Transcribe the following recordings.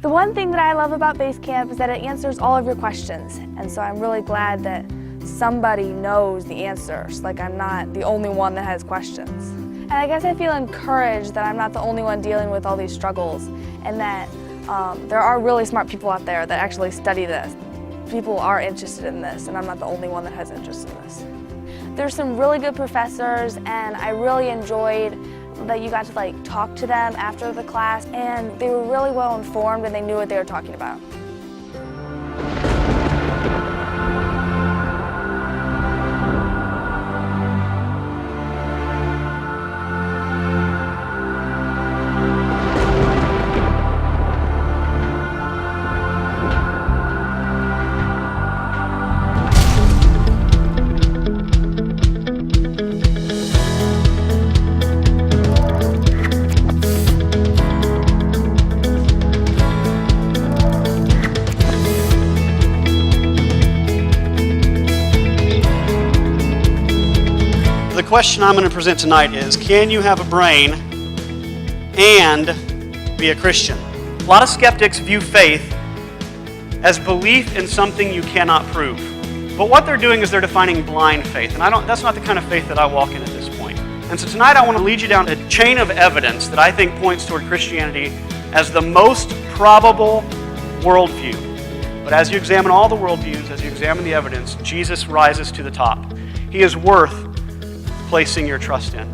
The one thing that I love about Base Camp is that it answers all of your questions, and so I'm really glad that somebody knows the answers, like I'm not the only one that has questions. And I guess I feel encouraged that I'm not the only one dealing with all these struggles, and that there are really smart people out there that actually study this. People are interested in this, and I'm not the only one that has interest in this. There's some really good professors, and I really enjoyed that you got to talk to them after the class, and they were really well informed and they knew what they were talking about. The question I'm going to present tonight is, can you have a brain and be a Christian? A lot of skeptics view faith as belief in something you cannot prove. But what they're doing is they're defining blind faith, and that's not the kind of faith that I walk in at this point. And so tonight I want to lead you down a chain of evidence that I think points toward Christianity as the most probable worldview. But as you examine all the worldviews, as you examine the evidence, Jesus rises to the top. He is worth placing your trust in.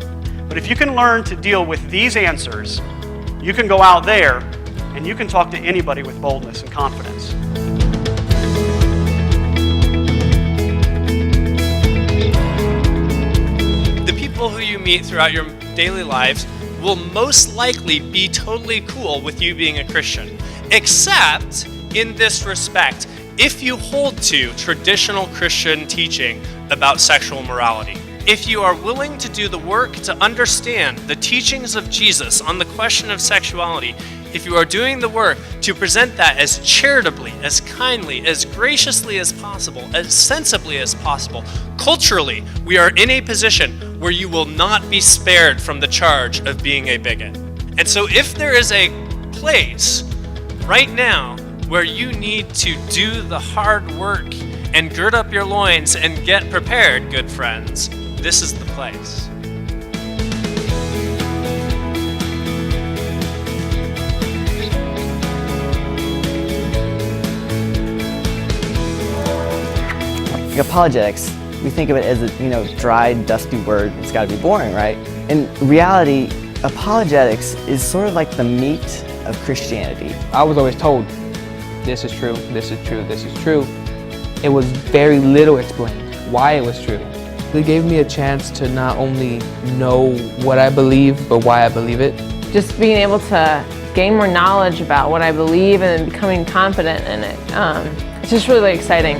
But if you can learn to deal with these answers, you can go out there and you can talk to anybody with boldness and confidence. The people who you meet throughout your daily lives will most likely be totally cool with you being a Christian, except in this respect, if you hold to traditional Christian teaching about sexual morality. If you are willing to do the work to understand the teachings of Jesus on the question of sexuality, if you are doing the work to present that as charitably, as kindly, as graciously as possible, as sensibly as possible, culturally, we are in a position where you will not be spared from the charge of being a bigot. And so if there is a place right now where you need to do the hard work and gird up your loins and get prepared, good friends, this is the place. Apologetics, we think of it as a dry, dusty word. It's got to be boring, right? In reality, apologetics is sort of like the meat of Christianity. I was always told, this is true, this is true, this is true. It was very little explained why it was true. It gave me a chance to not only know what I believe, but why I believe it. Just being able to gain more knowledge about what I believe and becoming confident in it. It's just really exciting.